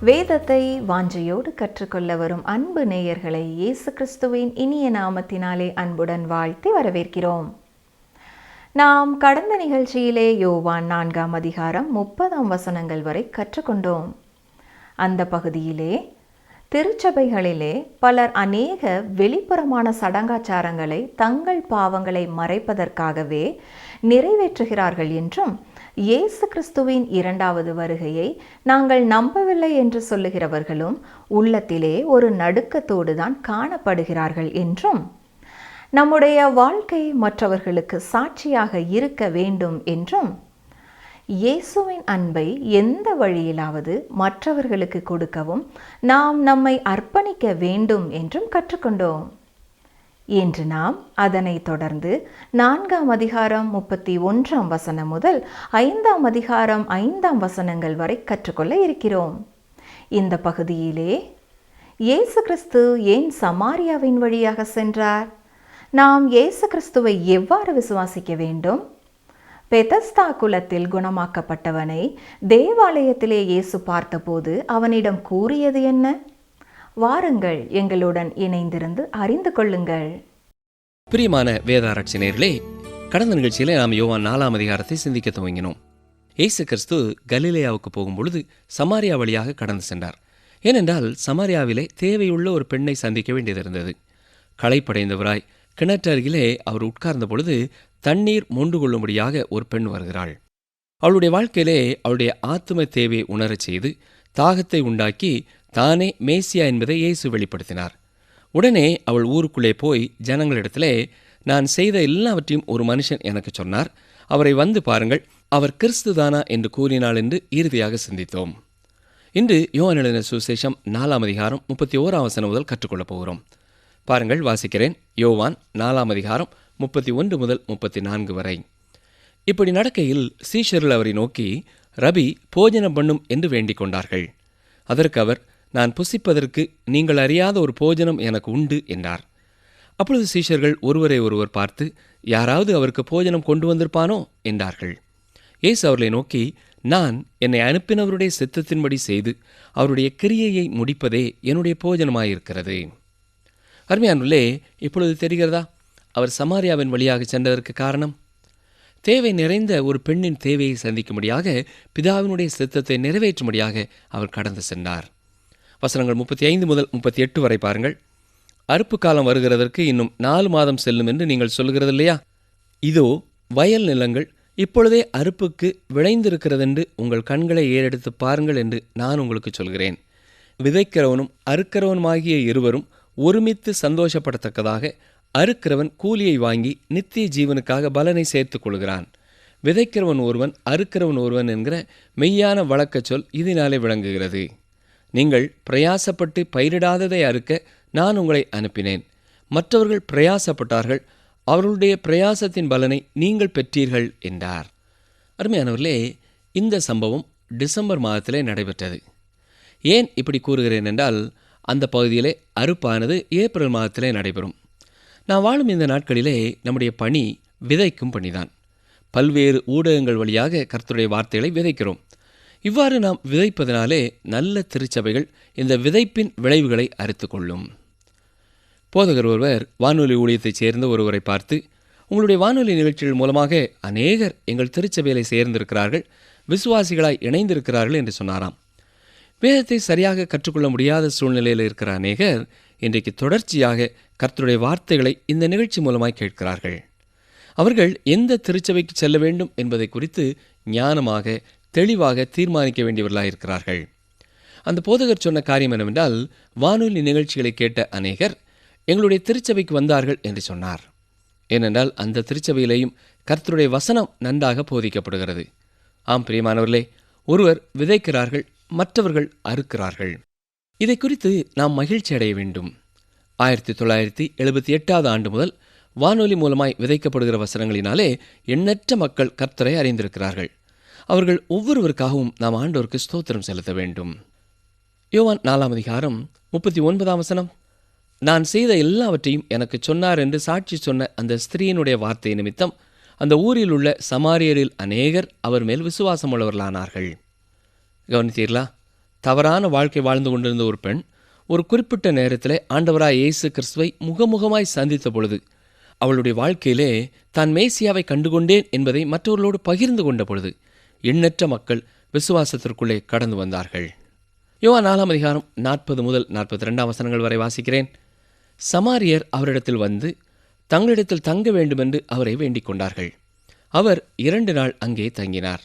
வேதத்தை வாஞ்சையோடு கற்றுக்கொள்ள வரும் அன்பு நேயர்களை இயேசு கிறிஸ்துவின் இனிய நாமத்தினாலே அன்புடன் வாழ்த்தி வரவேற்கிறோம். நாம் கடந்த நிகழ்ச்சியிலே யோவான் 4ஆம் அதிகாரம் 30ஆம் வசனங்கள் வரை கற்றுக்கொண்டோம். அந்த பகுதியிலே திருச்சபைகளிலே பலர் அநேக வெளிப்புறமான சடங்காச்சாரங்களை தங்கள் பாவங்களை மறைப்பதற்காகவே நிறைவேற்றுகிறார்கள் என்றும், இயேசு கிறிஸ்துவின் 2வது வருகையை நாங்கள் நம்பவில்லை என்று சொல்லுகிறவர்களும் உள்ளத்திலே ஒரு நடுக்கத்தோடு தான் காணப்படுகிறார்கள் என்றும், நம்முடைய வாழ்க்கை மற்றவர்களுக்கு சாட்சியாக இருக்க வேண்டும் என்றும், இயேசுவின் அன்பை எந்த வழியிலாவது மற்றவர்களுக்கு கொடுக்கவும் நாம் நம்மை அர்ப்பணிக்க வேண்டும் என்றும் கற்றுக்கொண்டோம். இன்று நாம் அதனை தொடர்ந்து 4ஆம் அதிகாரம் 31ஆம் வசனம் முதல் 5ஆம் அதிகாரம் 5ஆம் வசனங்கள் வரை கற்றுக்கொள்ள இருக்கிறோம். இந்த பகுதியிலே இயேசு கிறிஸ்து ஏன் சமாரியாவின் வழியாக சென்றார்? நாம் இயேசு கிறிஸ்துவை எவ்வாறு விசுவாசிக்க வேண்டும்? பெதஸ்தா குலத்தில் குணமாக்கப்பட்டவனை தேவாலயத்திலே இயேசு பார்த்தபோது அவனிடம் கூறியது என்ன? வாருங்கள், எங்களுடன் இணைந்திருந்து அறிந்து கொள்ளுங்கள். பிரியமான வேதாராய்ச்சி நேயர்களே, கடந்த நிகழ்ச்சியிலே நாம் யோவான் 4ஆம் அதிகாரத்தை சிந்திக்க துவங்கினோம். இயேசு கிறிஸ்து கலிலேயாவுக்கு போகும்பொழுது சமாரியா வழியாக கடந்து சென்றார். ஏனென்றால் சமாரியாவிலே தேவையுள்ள ஒரு பெண்ணை சந்திக்க வேண்டியது இருந்தது. களைப்படைந்தவராய் கிணற்றருகிலே அவர் உட்கார்ந்த பொழுது தண்ணீர் மொண்டு கொள்ளும்படியாக ஒரு பெண் வருகிறாள். அவளுடைய வாழ்க்கையிலே அவளுடைய ஆத்தும தேவையை உணரச் செய்து தாகத்தை உண்டாக்கி தானே மேசியா என்பதை இயேசு வெளிப்படுத்தினார். உடனே அவள் ஊருக்குள்ளே போய் ஜனங்களிடத்திலே, நான் செய்த எல்லாவற்றையும் ஒரு மனுஷன் எனக்கு சொன்னார், அவரை வந்து பாருங்கள், அவர் கிறிஸ்துதானா என்று கூறினாள் என்று இறுதியாக சிந்தித்தோம். இன்று யோவான் எழுதின சுவிசேஷம் 4ஆம் அதிகாரம் 31ஆம் வசனம் முதல் கற்றுக்கொள்ளப் போகிறோம். பாருங்கள், வாசிக்கிறேன். யோவான் 4ஆம் அதிகாரம் 31 முதல் 34 வரை. இப்படி நடக்கையில் சீஷர்கள் அவரை நோக்கி, ரபி, போஜனம் பண்ணும் என்று வேண்டிக் கொண்டார்கள். அதற்கு அவர், நான் புசிப்பதற்கு நீங்கள் அறியாத ஒரு போஜனம் எனக்கு உண்டு என்றார். அப்பொழுது சீஷர்கள் ஒருவரை ஒருவர் பார்த்து, யாராவது அவருக்கு போஜனம் கொண்டு வந்திருப்பானோ என்றார்கள். இயேசு அவர்களை நோக்கி, நான் என்னை அனுப்பினவருடைய சித்தத்தின்படி செய்து அவருடைய கிரியையை முடிப்பதே என்னுடைய போஜனமாயிருக்கிறது. அருமையானுள்ளே, இப்பொழுது தெரிகிறதா அவர் சமாரியாவின் வழியாக சென்றதற்கு காரணம்? தேவை நிறைந்த ஒரு பெண்ணின் தேவையை சந்திக்கும்படியாக, பிதாவினுடைய சித்தத்தை நிறைவேற்றும்படியாக அவர் கடந்து சென்றார். வசனங்கள் 35 முதல் 38 வரை பாருங்கள். அறுப்பு காலம் வருகிறதற்கு இன்னும் 4 மாதம் செல்லும் என்று நீங்கள் சொல்கிறது இல்லையா? இதோ வயல் நிலங்கள் இப்பொழுதே அறுப்புக்கு விளைந்திருக்கிறதென்று உங்கள் கண்களை ஏறெடுத்து பாருங்கள் என்று நான் உங்களுக்கு சொல்கிறேன். விதைக்கிறவனும் அறுக்கிறவனுமாகிய இருவரும் ஒருமித்து சந்தோஷப்படத்தக்கதாக அறுக்கிறவன் கூலியை வாங்கி நித்திய ஜீவனுக்காக பலனை சேர்த்துக் கொள்கிறான். விதைக்கிறவன் ஒருவன், அறுக்கிறவன் ஒருவன் என்கிற மெய்யான வழக்கச் சொல் இதனாலே விளங்குகிறது. நீங்கள் பிரயாசப்பட்டு பயிரிடாததை அறுக்க நான் உங்களை அனுப்பினேன். மற்றவர்கள் பிரயாசப்பட்டார்கள், அவர்களுடைய பிரயாசத்தின் பலனை நீங்கள் பெற்றீர்கள் என்றார். அருமையானவர்களே, இந்த சம்பவம் டிசம்பர் மாதத்திலே நடைபெற்றது. ஏன் இப்படி கூறுகிறேன் என்றால், அந்த பகுதியிலே அறுப்பானது ஏப்ரல் மாதத்திலே நடைபெறும். நாம் வாழும் இந்த நாட்களிலே நம்முடைய பணி விதைக்கும் பணிதான். பல்வேறு ஊடகங்கள் வழியாக கர்த்தருடைய வார்த்தைகளை விதைக்கிறோம். இவ்வாறு நாம் விதைப்பதனாலே நல்ல திருச்சபைகள் இந்த விதைப்பின் விளைவுகளை அறித்து கொள்ளும். போதகர் ஒருவர் வானொலி ஊழியத்தைச் சேர்ந்த ஒருவரை பார்த்து, உங்களுடைய வானொலி நிகழ்ச்சிகள் மூலமாக அநேகர் எங்கள் திருச்சபையிலே சேர்ந்திருக்கிறார்கள், விசுவாசிகளாய் இணைந்திருக்கிறார்கள் என்று சொன்னாராம். வேதத்தை சரியாக கற்றுக்கொள்ள முடியாத சூழ்நிலையில் இருக்கிற அநேகர் இன்றைக்கு தொடர்ச்சியாக கர்த்தருடைய வார்த்தைகளை இந்த நிகழ்ச்சி மூலமாய் கேட்கிறார்கள். அவர்கள் எந்த திருச்சபைக்கு செல்ல வேண்டும் என்பதை குறித்து ஞானமாக தெளிவாக தீர்மானிக்க வேண்டியவர்களாயிருக்கிறார்கள். அந்த போதகர் சொன்ன காரியம் என்னவென்றால், வானொலி நிகழ்ச்சிகளை கேட்ட அநேகர் எங்களுடைய திருச்சபைக்கு வந்தார்கள் என்று சொன்னார். ஏனென்றால் அந்த திருச்சபையிலேயும் கர்த்தருடைய வசனம் நன்றாக போதிக்கப்படுகிறது. ஆம் பிரியமானவர்களே, ஒருவர் விதைக்கிறார்கள், மற்றவர்கள் அறுக்கிறார்கள். இதை குறித்து நாம் மகிழ்ச்சி அடைய வேண்டும். 1978 ஆண்டு முதல் வானொலி மூலமாய் விதைக்கப்படுகிற வசனங்களினாலே எண்ணற்ற மக்கள் கர்த்தரை அறிந்திருக்கிறார்கள். அவர்கள் ஒவ்வொருவருக்காகவும் நாம் ஆண்டவருக்கு ஸ்தோத்திரம் செலுத்த வேண்டும். யோவான் 4ஆம் அதிகாரம் 39ஆம் வசனம், நான் செய்த எல்லாவற்றையும் எனக்கு சொன்னார் என்று சாட்சி சொன்ன அந்த ஸ்திரீயினுடைய வார்த்தை நிமித்தம் அந்த ஊரில் உள்ள சமாரியரில் அநேகர் அவர் மேல் விசுவாசம் உள்ளவர்களானார்கள். கவனித்தீர்களா? தவறான வாழ்க்கை வாழ்ந்து கொண்டிருந்த ஒரு பெண் ஒரு குறிப்பிட்ட நேரத்திலே ஆண்டவராய் இயேசு கிறிஸ்துவை முகமுகமாய் சந்தித்த பொழுது, அவளுடைய வாழ்க்கையிலே தான் மேசியாவை கண்டுகொண்டேன் என்பதை மற்றவர்களோடு பகிர்ந்து கொண்ட பொழுது எண்ணற்ற மக்கள் விசுவாசத்திற்குள்ளே கடந்து வந்தார்கள். யோவான் 4 அதிகாரம் 40 முதல் 42 வசனங்கள் வரை வாசிக்கிறேன். சமாரியர் அவரிடத்தில் வந்து தங்களிடத்தில் தங்க வேண்டுமென்று அவரை வேண்டிக் கொண்டார்கள். அவர் 2 நாள் அங்கே தங்கினார்.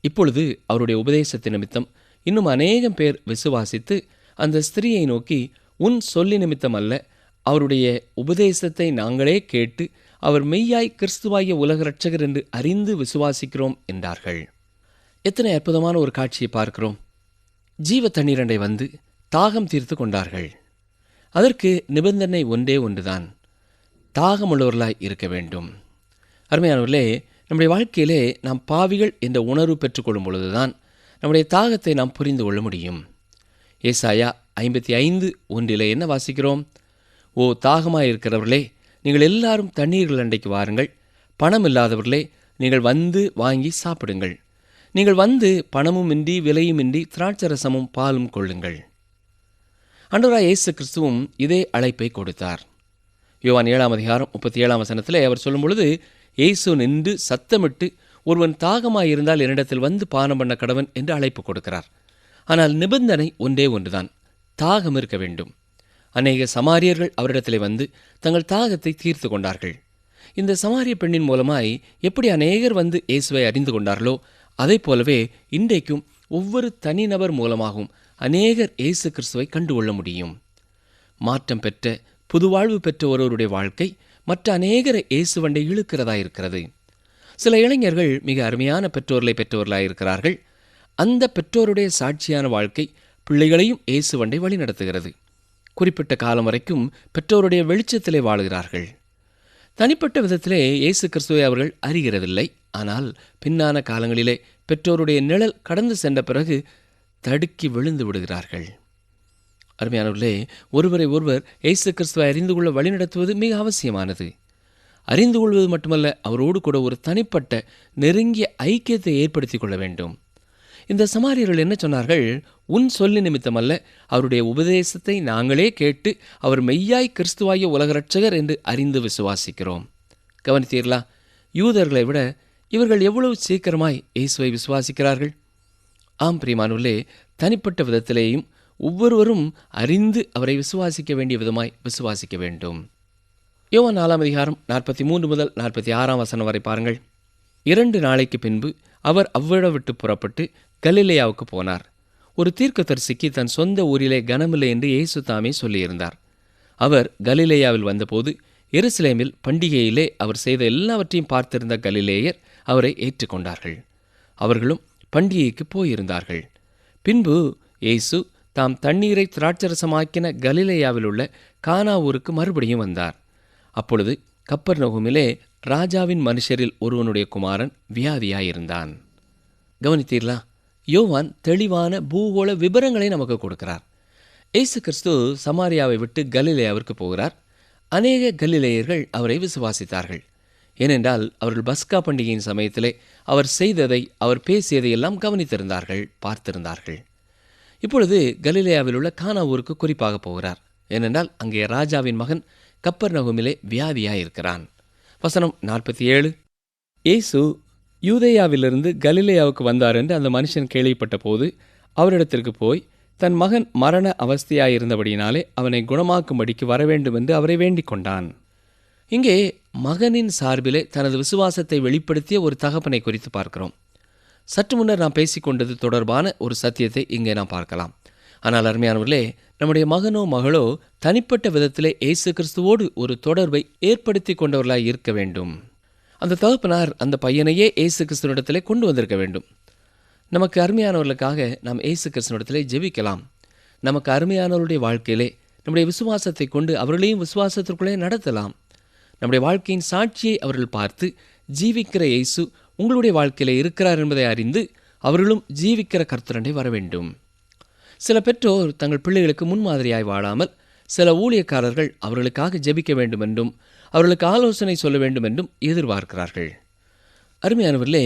இப்பொழுது அவருடைய உபதேசத்தின் நிமித்தம் இன்னும் அநேகம் பேர் விசுவாசித்து அந்த ஸ்திரீயை நோக்கி, உன் சொல்லி நிமித்தம் அல்ல, அவருடைய உபதேசத்தை நாங்களே கேட்டு அவர் மெய்யாய் கிறிஸ்துவாகிய உலக இரட்சகர் என்று அறிந்து விசுவாசிக்கிறோம் என்றார்கள். எத்தனை அற்புதமான ஒரு காட்சியை பார்க்கிறோம். ஜீவ தண்ணீரண்டை வந்து தாகம் தீர்த்து கொண்டார்கள். அதற்கு நிபந்தனை ஒன்றே ஒன்றுதான், தாகமுள்ளவர்களாய் இருக்க வேண்டும். அருமையானவர்களே, நம்முடைய வாழ்க்கையிலே நாம் பாவிகள் என்ற உணர்வு பெற்றுக்கொள்ளும் பொழுதுதான் நம்முடைய தாகத்தை நாம் புரிந்து கொள்ள முடியும். ஏசாயா 55:1 என்ன வாசிக்கிறோம்? ஓ தாகமாயிருக்கிறவர்களே, நீங்கள் எல்லாரும் தண்ணீர்கள் அண்டைக்கு வாருங்கள். பணம் இல்லாதவர்களே, நீங்கள் வந்து வாங்கி சாப்பிடுங்கள். நீங்கள் வந்து பணமும் இன்றி விலையும் இன்றி திராட்சரசமும் பாலும் கொள்ளுங்கள். ஆண்டவராய் இயேசு கிறிஸ்துவும் இதே அழைப்பை கொடுத்தார். யோவான் 7 அதிகாரம் 37 வசனத்திலே அவர் சொல்லும் பொழுது, இயேசு நின்று சத்தமிட்டு, ஒருவன் தாகமாயிருந்தால் என்னிடத்தில் வந்து பானம் பண்ண கடவன் என்று அழைப்பு கொடுக்கிறார். ஆனால் நிபந்தனை ஒன்றே ஒன்றுதான், தாகம் இருக்க வேண்டும். அநேக சமாரியர்கள் அவரிடத்திலே வந்து தங்கள் தாகத்தை தீர்த்து கொண்டார்கள். இந்த சமாரிய பெண்ணின் மூலமாய் எப்படி அநேகர் வந்து இயேசுவை அறிந்து கொண்டார்களோ, அதை போலவே இன்றைக்கும் ஒவ்வொரு தனிநபர் மூலமாகவும் அநேகர் இயேசு கிறிஸ்துவை கண்டுகொள்ள முடியும். மாற்றம் பெற்ற புதுவாழ்வு பெற்ற ஒருவருடைய வாழ்க்கை மற்ற அநேகரை இயேசுவண்டை இழுக்கிறதா இருக்கிறது. சில இளைஞர்கள் மிக அருமையான பெற்றோர்களை பெற்றோர்களாயிருக்கிறார்கள். அந்த பெற்றோருடைய சாட்சியான வாழ்க்கை பிள்ளைகளையும் இயேசுவண்டை வழி நடத்துகிறது. குறிப்பிட்ட காலம் வரைக்கும் பெற்றோருடைய வெளிச்சத்திலே வாழுகிறார்கள். தனிப்பட்ட விதத்திலே இயேசு கிறிஸ்துவை அவர்கள் அறிகிறதில்லை. ஆனால் பின்னான காலங்களிலே பெற்றோருடைய நிழல் கடந்து சென்ற பிறகு தடுக்கி விழுந்து விடுகிறார்கள். அருமையானவர்களே, ஒருவரை ஒருவர் இயேசு கிறிஸ்துவை அறிந்து கொள்ள வழிநடத்துவது மிக அவசியமானது. அறிந்து கொள்வது மட்டுமல்ல, அவரோடு கூட ஒரு தனிப்பட்ட நெருங்கிய ஐக்கியத்தை ஏற்படுத்திக் கொள்ள வேண்டும். இந்த சமாரியர்கள் என்ன சொன்னார்கள்? உன் சொல்லி நிமித்தமல்ல, அவருடைய உபதேசத்தை நாங்களே கேட்டு அவர் மெய்யாய் கிறிஸ்துவாகிய உலக இரட்சகர் என்று அறிந்து விசுவாசிக்கிறோம். கவனித்தீர்களா? யூதர்களை விட இவர்கள் எவ்வளவு சீக்கிரமாய் இயேசுவை விசுவாசிக்கிறார்கள். ஆம் பிரியமானவர்களே, தனிப்பட்ட விதத்திலேயும் ஒவ்வொருவரும் அறிந்து அவரை விசுவாசிக்க வேண்டிய விதமாய் விசுவாசிக்க வேண்டும். யோவான் 4 அதிகாரம் 43 முதல் 46 வசனம் வரை பாருங்கள். 2 நாளைக்கு பின்பு அவர் அவ்விடம் விட்டு புறப்பட்டு கலிலேயாவுக்கு போனார். ஒரு தீர்க்கதரிசிக்கு தன் சொந்த ஊரிலே கனமில்லை என்று இயேசு தாமே சொல்லியிருந்தார். அவர் கலிலேயாவில் வந்தபோது எருசலேமில் பண்டிகையிலே அவர் செய்த எல்லாவற்றையும் பார்த்திருந்த கலிலேயர் அவரை ஏற்றுக்கொண்டார்கள். அவர்களும் பண்டிகைக்கு போயிருந்தார்கள். பின்பு இயேசு தாம் தண்ணீரை திராட்சரசமாக்கின கலிலேயாவில் உள்ள கானா ஊருக்கு மறுபடியும் வந்தார். அப்பொழுது கப்பர்நகூமிலே ராஜாவின் மனுஷரில் ஒருவனுடைய குமாரன் வியாதியாயிருந்தான். கவனித்தீர்களா? யோவான் தெளிவான பூகோள விபரங்களை நமக்கு கொடுக்கிறார். இயேசு கிறிஸ்து சமாரியாவை விட்டு கலிலேயாவிற்கு போகிறார். அநேக கலிலேயர்கள் அவரை விசுவாசித்தார்கள். ஏனென்றால் அவர்கள் பஸ்கா பண்டிகையின் சமயத்திலே அவர் செய்ததை, அவர் பேசியதை எல்லாம் கவனித்திருந்தார்கள், பார்த்திருந்தார்கள். இப்பொழுது கலிலேயாவில் உள்ள கானா ஊருக்கு குறிப்பாக போகிறார். ஏனென்றால் அங்கே ராஜாவின் மகன் கப்பர்நகூமிலே வியாதியாயிருக்கிறான். வசனம் 47. இயேசு யூதேயாவிலிருந்து கலிலேயாவுக்கு வந்தார் என்று அந்த மனுஷன் கேள்விப்பட்ட போது அவரிடத்திற்கு போய் தன் மகன் மரண அவஸ்தையாயிருந்தபடியினாலே அவனை குணமாக்கும்படிக்கு வரவேண்டும் என்று அவரை வேண்டிக் கொண்டான். இங்கே மகனின் சார்பிலே தனது விசுவாசத்தை வெளிப்படுத்திய ஒரு தகப்பனை குறித்து பார்க்கிறோம். சற்று முன்னர் நாம் பேசிக்கொண்டது தொடர்பான ஒரு சத்தியத்தை இங்கே நாம் பார்க்கலாம். ஆனால் அருமையானவர்களே, நம்முடைய மகனோ மகளோ தனிப்பட்ட விதத்திலே இயேசு கிறிஸ்துவோடு ஒரு தொடர்பை ஏற்படுத்தி கொண்டவர்களாய் இருக்க வேண்டும். அந்த தகப்பனார் அந்த பையனையே இயேசு கிறிஸ்துவிடத்திலே கொண்டு வந்திருக்க வேண்டும். நமக்கு அருமையானவர்களுக்காக நாம் இயேசு கிறிஸ்துவிடத்திலே ஜெபிக்கலாம். நமக்கு அருமையானவருடைய வாழ்க்கையிலே நம்முடைய விசுவாசத்தை கொண்டு அவர்களையும் விசுவாசத்திற்குள்ளே நடத்தலாம். நம்முடைய வாழ்க்கையின் சாட்சியை அவர்கள் பார்த்து, ஜீவிக்கிற இயேசு உங்களுடைய வாழ்க்கையிலே இருக்கிறார் என்பதை அறிந்து அவர்களும் ஜீவிக்கிற கர்த்தரண்டை வர வேண்டும். சில பெற்றோர் தங்கள் பிள்ளைகளுக்கு முன்மாதிரியாய் வாழாமல் சில ஊழியக்காரர்கள் அவர்களுக்காக ஜெபிக்க வேண்டும் என்றும் அவர்களுக்கு ஆலோசனை சொல்ல வேண்டும் என்றும் எதிர்பார்க்கிறார்கள். அருமையானவர்களே,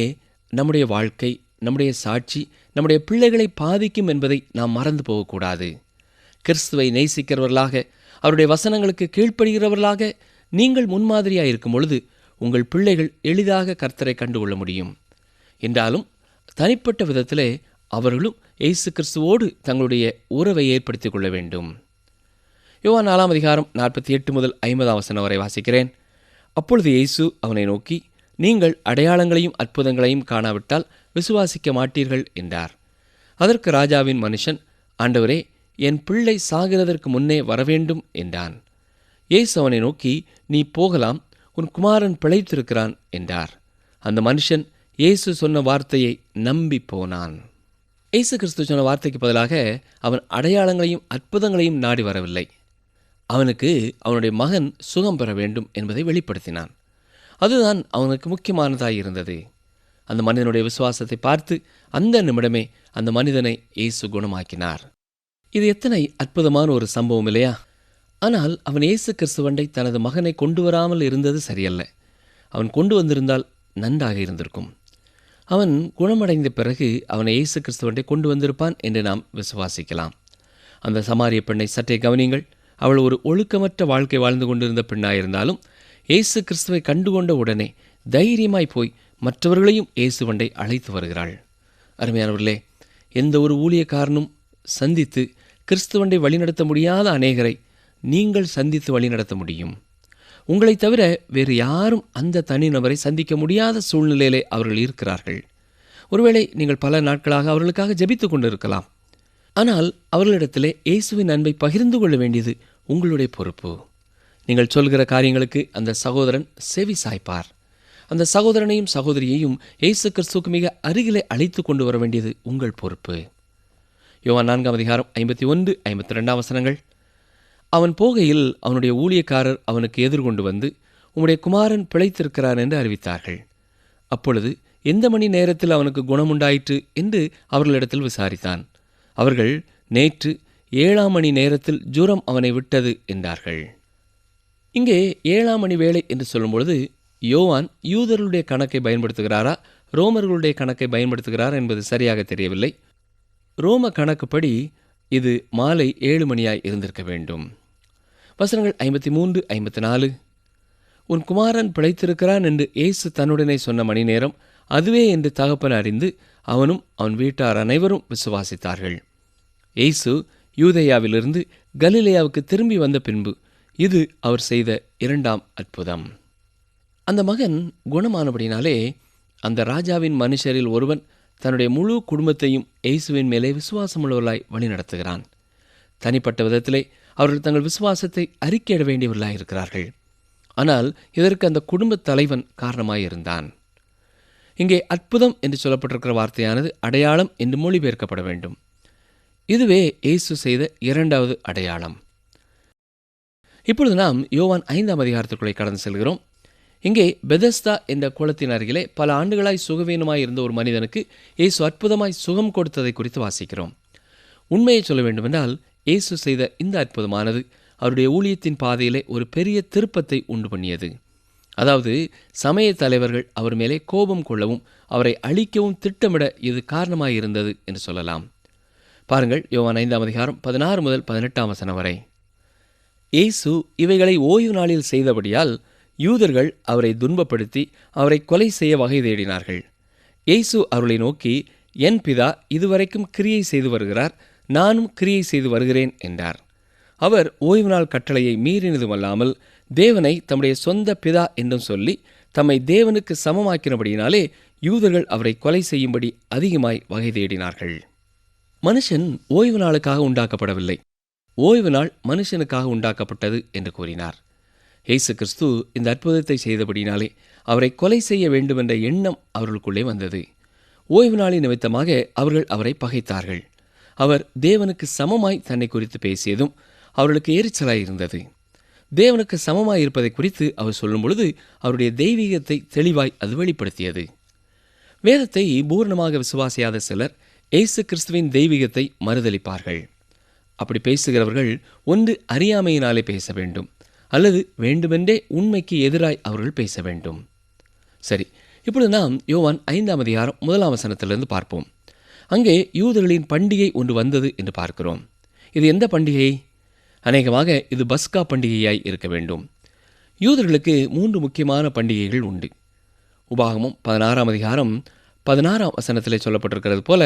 நம்முடைய வாழ்க்கை நம்முடைய சாட்சி நம்முடைய பிள்ளைகளை பாதிக்கும் என்பதை நாம் மறந்து போகக்கூடாது. கிறிஸ்துவை நேசிக்கிறவர்களாக, அவருடைய வசனங்களுக்கு கீழ்ப்படுகிறவர்களாக நீங்கள் முன்மாதிரியாக இருக்கும் பொழுது உங்கள் பிள்ளைகள் எளிதாக கர்த்தரை கண்டுகொள்ள முடியும். என்றாலும் தனிப்பட்ட விதத்திலே அவர்களும் இயேசு கிறிஸ்துவோடு தங்களுடைய உறவை ஏற்படுத்திக் கொள்ள வேண்டும். யோவான் 4 அதிகாரம் 48 முதல் 50 வசனம் வரை வாசிக்கிறேன். அப்பொழுது இயேசு அவனை நோக்கி, நீங்கள் அடையாளங்களையும் அற்புதங்களையும் காணாவிட்டால் விசுவாசிக்க மாட்டீர்கள் என்றார். அதற்கு ராஜாவின் மனுஷன், ஆண்டவரே, என் பிள்ளை சாகிறதற்கு முன்னே வரவேண்டும் என்றான். இயேசு அவனை நோக்கி, நீ போகலாம், உன் குமாரன் பிழைத்திருக்கிறான் என்றார். அந்த மனுஷன் இயேசு சொன்ன வார்த்தையை நம்பி போனான். இயேசு கிறிஸ்து சொன்ன வார்த்தைக்கு பதிலாக அவன் அடையாளங்களையும் அற்புதங்களையும் நாடி வரவில்லை. அவனுக்கு அவனுடைய மகன் சுகம் பெற வேண்டும் என்பதை வெளிப்படுத்தினான். அதுதான் அவனுக்கு முக்கியமானதாய் இருந்தது. அந்த மனிதனுடைய விசுவாசத்தை பார்த்து அந்த நிமிடமே அந்த மனிதனை இயேசு குணமாக்கினார். இது எத்தனை அற்புதமான ஒரு சம்பவம் இல்லையா? ஆனால் அவன் இயேசு கிறிஸ்துவண்டை தனது மகனை கொண்டு வராமல் இருந்தது சரியல்ல. அவன் கொண்டு வந்திருந்தால் நன்றாக இருந்திருக்கும். அவன் குணமடைந்த பிறகு அவனை இயேசு கிறிஸ்துவண்டை கொண்டு வந்திருப்பான் என்று நாம் விசுவாசிக்கலாம். அந்த சமாரிய பெண்ணை சற்றே கவனியுங்கள். அவள் ஒரு ஒழுக்கமற்ற வாழ்க்கை வாழ்ந்து கொண்டிருந்த பெண்ணாயிருந்தாலும் இயேசு கிறிஸ்துவை கண்டுகொண்ட உடனே தைரியமாய் போய் மற்றவர்களையும் இயேசுவண்டை அழைத்து வருகிறாள். அருமையானவர்களே, எந்த ஒரு ஊழியக்காரனும் சந்தித்து கிறிஸ்துவண்டை வழிநடத்த முடியாத அநேகரை நீங்கள் சந்தித்து வழிநடத்த முடியும். உங்களை தவிர வேறு யாரும் அந்த தனிநபரை சந்திக்க முடியாத சூழ்நிலையிலே அவர்கள் இருக்கிறார்கள். ஒருவேளை நீங்கள் பல நாட்களாக அவர்களுக்காக ஜெபித்துக் கொண்டிருக்கலாம். ஆனால் அவர்களிடத்திலே இயேசுவின் அன்பை பகிர்ந்து கொள்ள வேண்டியது உங்களுடைய பொறுப்பு. நீங்கள் சொல்கிற காரியங்களுக்கு அந்த சகோதரன் செவி சாய்ப்பார். அந்த சகோதரனையும் சகோதரியையும் இயேசு கிறிஸ்துவுக்கு மிக அருகிலே அழைத்து கொண்டு வர வேண்டியது உங்கள் பொறுப்பு. யோவான் 4 அதிகாரம் 51, 52 வசனங்கள். அவன் போகையில் அவனுடைய ஊழியக்காரர் அவனுக்கு எதிர்கொண்டு வந்து, உம்முடைய குமாரன் பிழைத்திருக்கிறான் என்று அறிவித்தார்கள். அப்பொழுது எந்த மணி நேரத்தில் அவனுக்கு குணமுண்டாயிற்று என்று அவர்களிடத்தில் விசாரித்தான். அவர்கள், நேற்று 7ஆம் மணி நேரத்தில் ஜுரம் அவனை விட்டது என்றார்கள். இங்கே 7ஆம் மணி வேளை என்று சொல்லும்பொழுது யோவான் யூதர்களுடைய கணக்கை பயன்படுத்துகிறாரா, ரோமர்களுடைய கணக்கை பயன்படுத்துகிறாரா என்பது சரியாக தெரியவில்லை. ரோம கணக்குப்படி இது மாலை 7 மணியாய் இருந்திருக்க வேண்டும். வசனங்கள் 53, 54. உன் குமாரன் பிழைத்திருக்கிறான் என்று இயேசு தன்னுடனே சொன்ன மணி நேரம் அதுவே என்று தகப்பன் அறிந்து அவனும் அவன் வீட்டார் அனைவரும் விசுவாசித்தார்கள். இயேசு யூதேயாவிலிருந்து கலிலேயாவுக்கு திரும்பி வந்த பின்பு இது அவர் செய்த 2ஆம் அற்புதம். அந்த மகன் குணமானபடினாலே அந்த ராஜாவின் மனுஷரில் ஒருவன் தன்னுடைய முழு குடும்பத்தையும் இயேசுவின் மேலே விசுவாசமுள்ளவர்களாய் வழிநடத்துகிறான். தனிப்பட்ட விதத்திலே அவர்கள் தங்கள் விசுவாசத்தை அறிக்கையிட வேண்டியவர்களாய் இருக்கிறார்கள். ஆனால் இதற்கு அந்த குடும்பத் தலைவன் காரணமாயிருந்தான். இங்கே அற்புதம் என்று சொல்லப்பட்டிருக்கிற வார்த்தையானது அடையாளம் என்று மொழிபெயர்க்கப்பட வேண்டும். இதுவே இயேசு செய்த 2வது அடையாளம். இப்பொழுது நாம் யோவான் 5ஆம் அதிகாரத்திற்குள்ளே கடந்து செல்கிறோம். இங்கே பெதஸ்தா என்ற குளத்தின் அருகிலே பல ஆண்டுகளாய் சுகவீனமாய் இருந்த ஒரு மனிதனுக்கு இயேசு அற்புதமாய் சுகம் கொடுத்ததை குறித்து வாசிக்கிறோம். உண்மையை சொல்ல வேண்டுமென்றால் இயேசு செய்த இந்த அற்புதமானது அவருடைய ஊழியத்தின் பாதையிலே ஒரு பெரிய திருப்பத்தை உண்டு பண்ணியது. அதாவது சமய தலைவர்கள் அவர் மேலே கோபம் கொள்ளவும் அவரை அழிக்கவும் திட்டமிட இது காரணமாயிருந்தது என்று சொல்லலாம். பாருங்கள், யோவான் 5ஆம் அதிகாரம் 16 முதல் 18 வசனம் வரை. இயேசு இவைகளை ஓய்வு நாளில் செய்தபடியால் யூதர்கள் அவரை துன்பப்படுத்தி அவரை கொலை செய்ய வகை தேடினார்கள். இயேசு அவர்களை நோக்கி, என் பிதா இதுவரைக்கும் கிரியை செய்து வருகிறார், நானும் கிரியை செய்து வருகிறேன் என்றார். அவர் ஓய்வு நாள் கட்டளையை மீறினதுமல்லாமல் தேவனை தம்முடைய சொந்த பிதா என்றும் சொல்லி தம்மை தேவனுக்கு சமமாக்கினபடியினாலே யூதர்கள் அவரை கொலை செய்யும்படி அதிகமாய் வகை தேடினார்கள். மனுஷன் ஓய்வு நாளுக்காக உண்டாக்கப்படவில்லை, ஓய்வு நாள் மனுஷனுக்காக உண்டாக்கப்பட்டது என்று கூறினார். இயேசு கிறிஸ்து இந்த அற்புதத்தை செய்தபடினாலே அவரை கொலை செய்ய வேண்டுமென்ற எண்ணம் அவர்களுக்குள்ளே வந்தது. ஓய்வு நாளின் நிமித்தமாக அவர்கள் அவரை பகைத்தார்கள். அவர் தேவனுக்கு சமமாய் தன்னை குறித்து பேசியதும் அவர்களுக்கு எரிச்சலாய் இருந்தது. தேவனுக்கு சமமாய் இருப்பதை குறித்து அவர் சொல்லும் பொழுது அவருடைய தெய்வீகத்தை தெளிவாய் அது வெளிப்படுத்தியது. வேதத்தை பூர்ணமாக விசுவாசியாத சிலர் இயேசு கிறிஸ்துவின் தெய்வீகத்தை மறுதலிப்பார்கள். அப்படி பேசுகிறவர்கள் ஒன்று அறியாமையினாலே பேச வேண்டும், அல்லது வேண்டுமென்றே உண்மைக்கு எதிராய் அவர்கள் பேச வேண்டும். சரி, இப்பொழுது நாம் யோவான் 5ஆம் அதிகாரம் 1ஆம் வசனத்திலிருந்து பார்ப்போம். அங்கே யூதர்களின் பண்டிகை ஒன்று வந்தது என்று பார்க்கிறோம். இது எந்த பண்டிகை? அநேகமாக இது பஸ்கா பண்டிகையாய் இருக்க வேண்டும். யூதர்களுக்கு 3 முக்கியமான பண்டிகைகள் உண்டு. உபாகமம் 16ஆம் அதிகாரம் 16ஆம் வசனத்திலே சொல்லப்பட்டிருக்கிறது போல,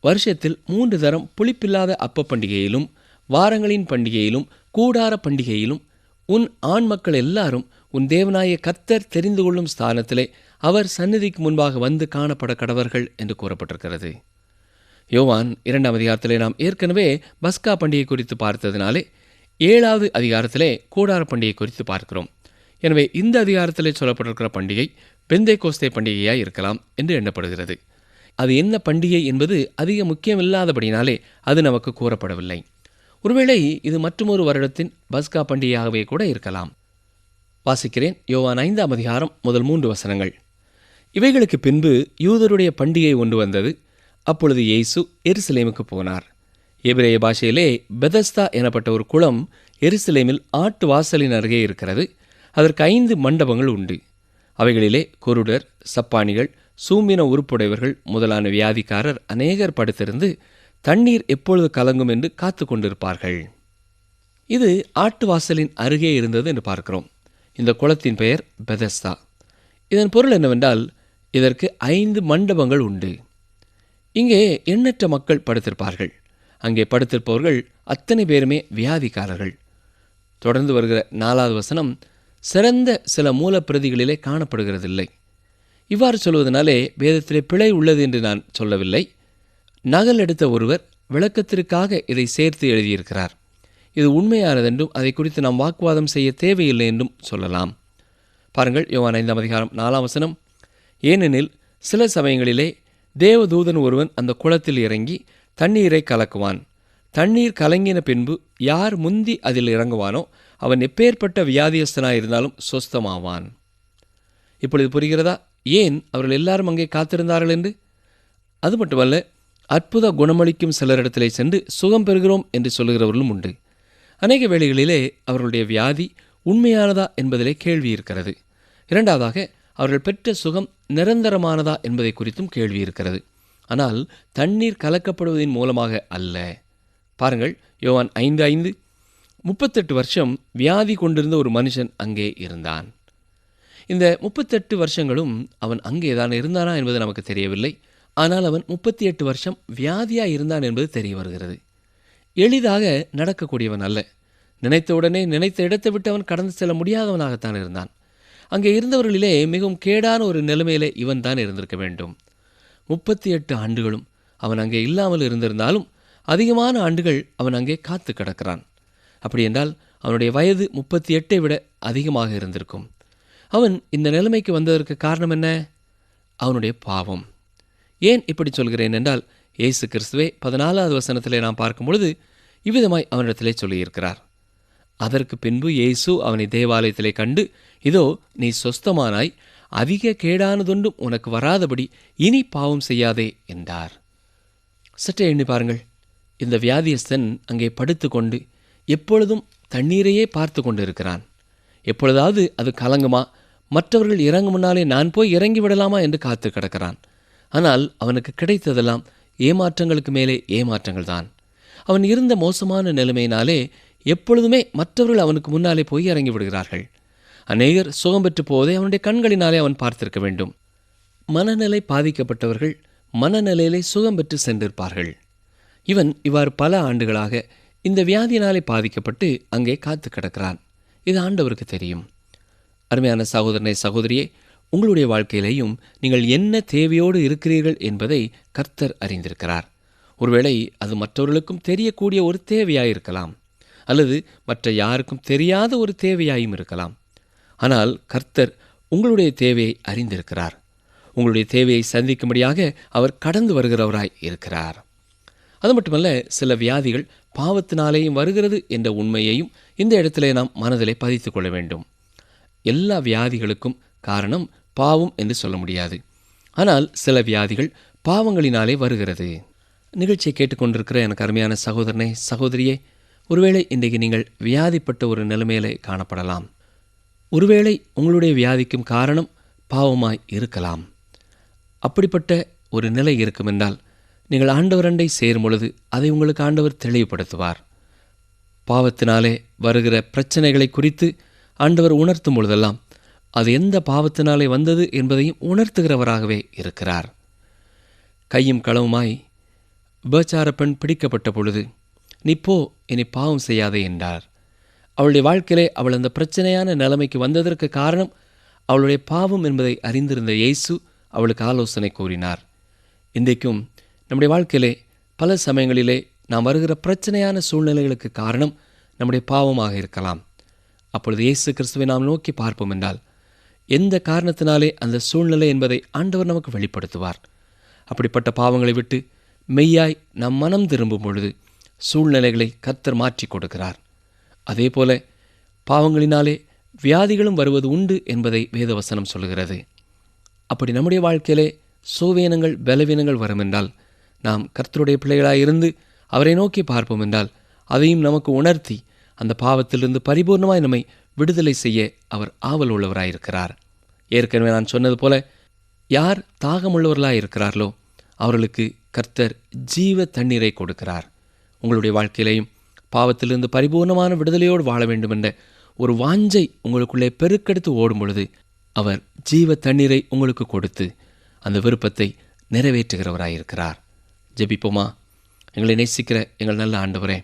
வருஷத்தில் 3 தரம் புளிப்பில்லாத அப்ப பண்டிகையிலும், வாரங்களின் பண்டிகையிலும், கூடார பண்டிகையிலும் உன் ஆண் மக்கள் எல்லாரும் உன் தேவனாய கர்த்தர் தெரிந்து கொள்ளும் ஸ்தானத்திலே அவர் சந்நிதிக்கு முன்பாக வந்து காணப்பட கடவர்கள் என்று கூறப்பட்டிருக்கிறது. யோவான் 2ஆம் அதிகாரத்திலே நாம் ஏற்கனவே பஸ்கா பண்டிகை குறித்து பார்த்ததினாலே 7வது அதிகாரத்திலே கூடார பண்டிகை குறித்து பார்க்கிறோம். எனவே இந்த அதிகாரத்திலே சொல்லப்பட்டிருக்கிற பண்டிகை பெந்தேகோஸ்தே பண்டிகையாய் இருக்கலாம் என்று எண்ணப்படுகிறது. அது என்ன பண்டிகை என்பது அதிக முக்கியமில்லாதபடினாலே அது நமக்கு கூறப்படவில்லை. ஒருவேளை இது மற்றொரு வருடத்தின் பஸ்கா பண்டிகையாகவே கூட இருக்கலாம். வாசிக்கிறேன். யோவான் 5ஆம் அதிகாரம் முதல் 3 வசனங்கள். இவைகளுக்கு பின்பு யூதருடைய பண்டிகை ஒன்று வந்தது. அப்பொழுது இயேசு எருசலேமுக்கு போனார். எபிரேய பாஷையிலே பெதஸ்தா எனப்பட்ட ஒரு குளம் எருசலேமில் ஆட்டு வாசலின் அருகே இருக்கிறது. அதற்கு 5 மண்டபங்கள் உண்டு. அவைகளிலே குருடர், சப்பானிகள், சூம்பின உறுப்புடையவர்கள் முதலான வியாதிக்காரர் அநேகர் படுத்திருந்து தண்ணீர் எப்பொழுது கலங்கும் என்று காத்து கொண்டிருப்பார்கள். இது ஆட்டு வாசலின் அருகே இருந்தது என்று பார்க்கிறோம். இந்த குளத்தின் பெயர் பெதஸ்தா. இதன் பொருள் என்னவென்றால், இதற்கு 5 மண்டபங்கள் உண்டு. இங்கே எண்ணற்ற மக்கள் படுத்திருப்பார்கள். அங்கே படுத்திருப்பவர்கள் அத்தனை பேருமே வியாதிக்காரர்கள். தொடர்ந்து வருகிற 4வது வசனம் சிறந்த சில மூலப்பிரதிகளிலே காணப்படுகிறதில்லை. இவ்வாறு சொல்வதனாலே வேதத்திலே பிழை உள்ளது என்று நான் சொல்லவில்லை. நகல் எடுத்த ஒருவர் விளக்கத்திற்காக இதை சேர்த்து எழுதியிருக்கிறார். இது உண்மையானதென்றும் அதை குறித்து நாம் வாக்குவாதம் செய்ய தேவையில்லை என்றும் சொல்லலாம். பாருங்கள், யோவான் 5ஆம் அதிகாரம் 4ஆம் வசனம். ஏனெனில் சில சமயங்களிலே தேவதூதன் ஒருவன் அந்த குளத்தில் இறங்கி தண்ணீரை கலக்குவான். தண்ணீர் கலங்கின பின்பு யார் முந்தி அதில் இறங்குவானோ அவன் எப்பேற்பட்ட வியாதியஸ்தனாயிருந்தாலும் சொஸ்தமாவான். இப்பொழுது புரிகிறதா ஏன் அவர்கள் எல்லாரும் அங்கே காத்திருந்தார்கள் என்று? அது மட்டுமல்ல, அற்புத குணமளிக்கும் சிலரிடத்திலே சென்று சுகம் பெறுகிறோம் என்று சொல்லுகிறவர்களும் உண்டு. அநேக வேளைகளிலே அவர்களுடைய வியாதி உண்மையானதா என்பதிலே கேள்வி இருக்கிறது. இரண்டாவதாக, அவர்கள் பெற்ற சுகம் நிரந்தரமானதா என்பதை குறித்தும் கேள்வி இருக்கிறது. ஆனால் தண்ணீர் கலக்கப்படுவதன் மூலமாக அல்ல. பாருங்கள், யோவான் 5:5. 38 வருஷம் வியாதி கொண்டிருந்த ஒரு மனுஷன் அங்கே இருந்தான். இந்த 38 வருஷங்களும் அவன் அங்கேதான் இருந்தானா என்பது நமக்கு தெரியவில்லை. ஆனால் அவன் 38 வருஷம் வியாதியாக இருந்தான் என்பது தெரிய வருகிறது. எளிதாக நடக்கக்கூடியவன் அல்ல. நினைத்தவுடனே நினைத்த இடத்தை விட்டு அவன் கடந்து செல்ல முடியாதவனாகத்தான் இருந்தான். அங்கே இருந்தவர்களிலே மிகவும் கேடான ஒரு நிலைமையிலே இவன் தான் இருந்திருக்க வேண்டும். 38 ஆண்டுகளும் அவன் அங்கே இல்லாமல் இருந்திருந்தாலும் அதிகமான ஆண்டுகள் அவன் அங்கே காத்து கிடக்கிறான். அப்படி என்றால் அவனுடைய வயது 38ஐ விட அதிகமாக இருந்திருக்கும். அவன் இந்த நிலைமைக்கு வந்ததற்கு காரணம் என்ன? அவனுடைய பாவம். ஏன் இப்படி சொல்கிறேன் என்றால், இயேசு கிறிஸ்துவே 14வது வசனத்திலே நாம் பார்க்கும் பொழுது இவ்விதமாய் அவனிடத்திலே சொல்லியிருக்கிறார். அதற்கு பின்பு இயேசு அவனை தேவாலயத்திலே கண்டு, இதோ நீ சொஸ்தமானாய், அதிக கேடானதொன்றும் உனக்கு வராதபடி இனி பாவம் செய்யாதே என்றார். சற்றே எண்ணி பாருங்கள். இந்த வியாதியஸ்தன் அங்கே படுத்துக்கொண்டு எப்பொழுதும் தண்ணீரையே பார்த்து கொண்டு இருக்கிறான். எப்பொழுதாவது அது கலங்குமா, மற்றவர்கள் இறங்கும் முன்னாலே நான் போய் இறங்கி விடலாமா என்று காத்து கிடக்கிறான். ஆனால் அவனுக்கு கிடைத்ததெல்லாம் ஏமாற்றங்களுக்கு மேலே ஏமாற்றங்கள் தான். அவன் இருந்த மோசமான நிலைமையினாலே எப்பொழுதுமே மற்றவர்கள் அவனுக்கு முன்னாலே போய் இறங்கி விடுகிறார்கள். அநேகர் சுகம் பெற்று போவதை அவனுடைய கண்களினாலே அவன் பார்த்திருக்க வேண்டும். மனநிலை பாதிக்கப்பட்டவர்கள் மனநிலையிலே சுகம் பெற்று சென்றிருப்பார்கள். இவன் இவ்வாறு பல ஆண்டுகளாக இந்த வியாதியினாலே பாதிக்கப்பட்டு அங்கே காத்து கிடக்கிறான். இது ஆண்டவருக்கு தெரியும். அருமையான சகோதரனே, சகோதரியே, உங்களுடைய வாழ்க்கையிலேயும் நீங்கள் என்ன தேவையோடு இருக்கிறீர்கள் என்பதை கர்த்தர் அறிந்திருக்கிறார். ஒருவேளை அது மற்றவர்களுக்கும் தெரியக்கூடிய ஒரு தேவையாயிருக்கலாம், அல்லது மற்ற யாருக்கும் தெரியாத ஒரு தேவையாயும் இருக்கலாம். ஆனால் கர்த்தர் உங்களுடைய தேவையை அறிந்திருக்கிறார். உங்களுடைய தேவையை சந்திக்கும்படியாக அவர் கடந்து வருகிறவராய் இருக்கிறார். அது மட்டுமல்ல, சில வியாதிகள் பாவத்தினாலேயும் வருகிறது என்ற உண்மையையும் இந்த இடத்திலே நாம் மனதிலே பதித்துக் கொள்ள வேண்டும். எல்லா வியாதிகளுக்கும் காரணம் பாவம் என்று சொல்ல முடியாது. ஆனால் சில வியாதிகள் பாவங்களினாலே வருகிறது. நிகழ்ச்சியை கேட்டுக்கொண்டிருக்கிற எனக்கு அருமையான சகோதரனே, சகோதரியே, ஒருவேளை இன்றைக்கு நீங்கள் வியாதிப்பட்ட ஒரு நிலைமையிலே காணப்படலாம். ஒருவேளை உங்களுடைய வியாதிக்கும் காரணம் பாவமாய் இருக்கலாம். அப்படிப்பட்ட ஒரு நிலை இருக்குமென்றால் நீங்கள் ஆண்டவரண்டை சேரும் பொழுது அதை உங்களுக்கு ஆண்டவர் தெளிவுபடுத்துவார். பாவத்தினாலே வருகிற பிரச்சனைகளை குறித்து ஆண்டவர் உணர்த்தும் பொழுதெல்லாம் அது எந்த பாவத்தினாலே வந்தது என்பதையும் உணர்த்துகிறவராகவே இருக்கிறார். கையும் களவுமாய் விபச்சார பெண் பிடிக்கப்பட்ட பொழுது, நீ போ, இனி பாவம் செய்யாதே என்றார். அவளுடைய வாழ்க்கையிலே அவள் அந்த பிரச்சனையான நிலைமைக்கு வந்ததற்கு காரணம் அவளுடைய பாவம் என்பதை அறிந்திருந்த இயேசு அவளுக்கு ஆலோசனை கூறினார். இன்றைக்கும் நம்முடைய வாழ்க்கையிலே பல சமயங்களிலே நாம் வருகிற பிரச்சனையான சூழ்நிலைகளுக்கு காரணம் நம்முடைய பாவமாக இருக்கலாம். அப்பொழுது இயேசு கிறிஸ்துவை நாம் நோக்கி பார்ப்போம் என்றால் எந்த காரணத்தினாலே அந்த சூழ்நிலை என்பதை ஆண்டவர் நமக்கு வெளிப்படுத்துவார். அப்படிப்பட்ட பாவங்களை விட்டு மெய்யாய் நாம் மனம் திரும்பும் பொழுது சூழ்நிலைகளை கர்த்தர் மாற்றி கொடுக்கிறார். அதே போல பாவங்களினாலே வியாதிகளும் வருவது உண்டு என்பதை வேதவசனம் சொல்கிறது. அப்படி நம்முடைய வாழ்க்கையிலே சோவேனங்கள் பலவீனங்கள் வரும் என்றால் நாம் கர்த்தருடைய பிள்ளைகளாக இருந்து அவரை நோக்கி பார்ப்போம் என்றால் அதையும் நமக்கு உணர்த்தி அந்த பாவத்திலிருந்து பரிபூர்ணமாய் நம்மை விடுதலை செய்ய அவர் ஆவல் உள்ளவராயிருக்கிறார். ஏற்கனவே நான் சொன்னது போல யார் தாகமுள்ளவர்களாக இருக்கிறார்களோ அவர்களுக்கு கர்த்தர் ஜீவ தண்ணீரை கொடுக்கிறார். உங்களுடைய வாழ்க்கையிலையும் பாவத்திலிருந்து பரிபூர்ணமான விடுதலையோடு வாழ வேண்டும் என்ற ஒரு வாஞ்சை உங்களுக்குள்ளே பெருக்கெடுத்து ஓடும் பொழுது அவர் ஜீவ தண்ணீரை உங்களுக்கு கொடுத்து அந்த விருப்பத்தை நிறைவேற்றுகிறவராயிருக்கிறார். ஜெபிப்போமா. எங்களை நேசிக்கிற எங்கள் நல்ல ஆண்டவரே,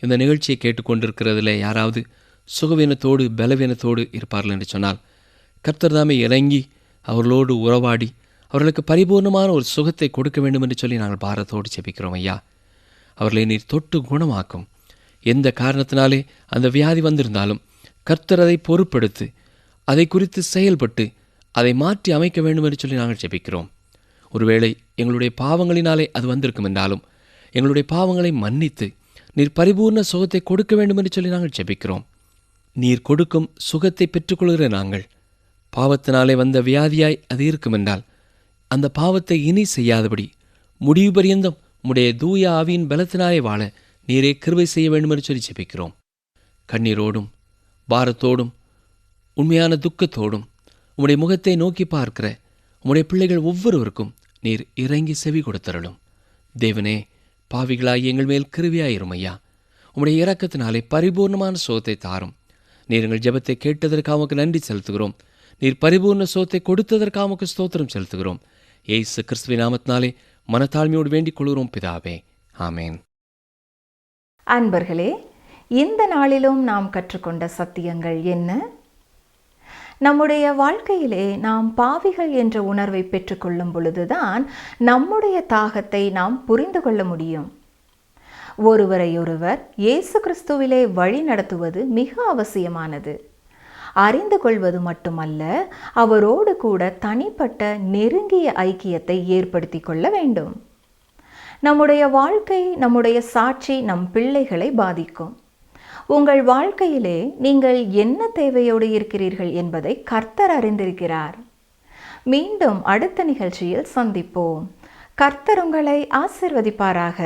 இந்த நிகழ்ச்சியை கேட்டுக்கொண்டிருக்கிறதுல யாராவது சுகவீனத்தோடு பலவீனத்தோடு இருப்பார்கள் என்று சொன்னால் கர்த்தர் தாமே இறங்கி அவர்களோடு உறவாடி அவர்களுக்கு பரிபூர்ணமான ஒரு சுகத்தை கொடுக்க வேண்டும் என்று சொல்லி நாங்கள் பாரத்தோடு ஜெபிக்கிறோம். ஐயா, அவர்களை நீர் தொட்டு குணமாக்கும். எந்த காரணத்தினாலே அந்த வியாதி வந்திருந்தாலும் கர்த்தர் அதை பொறுப்பெடுத்து அதை குறித்து செயல்பட்டு அதை மாற்றி அமைக்க வேண்டும் என்று சொல்லி நாங்கள் ஜெபிக்கிறோம். ஒருவேளை எங்களுடைய பாவங்களினாலே அது வந்திருக்கும் என்றாலும் எங்களுடைய பாவங்களை மன்னித்து நீர் பரிபூர்ண சுகத்தை கொடுக்க வேண்டும் என்று சொல்லி நாங்கள் ஜெபிக்கிறோம். நீர் கொடுக்கும் சுகத்தை பெற்றுக்கொள்கிற நாங்கள் பாவத்தினாலே வந்த வியாதியாய் அது இருக்குமென்றால் அந்த பாவத்தை இனி செய்யாதபடி முடிவு பரியந்தம் உம்முடைய தூய ஆவியின் பலத்தினாலே வாழ நீரே கிருபை செய்ய வேண்டும் என்று சொல்லி ஜெபிக்கிறோம். கண்ணீரோடும் பாரத்தோடும் உண்மையான துக்கத்தோடும் உம்முடைய முகத்தை நோக்கி பார்க்கிற உம்முடைய பிள்ளைகள் ஒவ்வொருவருக்கும் நீர் இறங்கி செவி கொடுத்தருளும். தேவனே, பாவிகளாகி எங்கள் மேல் கிருபையாயிரும் ஐயா. உம்முடைய இரக்கத்தினாலே பரிபூர்ணமான சுகத்தை தாரும். நீர் எங்கள் ஜெபத்தை கேட்டதற்காக உமக்கு நன்றி செலுத்துகிறோம். நீர் பரிபூர்ண சுகத்தை கொடுத்ததற்காக உமக்கு ஸ்தோத்திரம் செலுத்துகிறோம். இயேசு கிறிஸ்துவின் நாமத்தினாலே மனத்தாழ்மையோடு வேண்டிக் கொள்கிறோம் பிதாவே, ஆமேன். அன்பர்களே, இந்த நாளிலும் நாம் கற்றுக்கொண்ட சத்தியங்கள் என்ன? நம்முடைய வாழ்க்கையிலே நாம் பாவிகள் என்ற உணர்வை பெற்றுக்கொள்ளும் பொழுதுதான் நம்முடைய தாகத்தை நாம் புரிந்து கொள்ள முடியும். ஒருவரையொருவர் இயேசு கிறிஸ்துவிலே வழி நடத்துவது மிக அவசியமானது. அறிந்து கொள்வது மட்டுமல்ல, அவரோடு கூட தனிப்பட்ட நெருங்கிய ஐக்கியத்தை ஏற்படுத்தி கொள்ள வேண்டும். நம்முடைய வாழ்க்கை, நம்முடைய சாட்சி நம் பிள்ளைகளை பாதிக்கும். உங்கள் வாழ்க்கையிலே நீங்கள் என்ன தேவையோடு இருக்கிறீர்கள் என்பதை கர்த்தர் அறிந்திருக்கிறார். மீண்டும் அடுத்த நிகழ்ச்சியில் சந்திப்போம். கர்த்தர் உங்களை ஆசீர்வதிப்பாராக.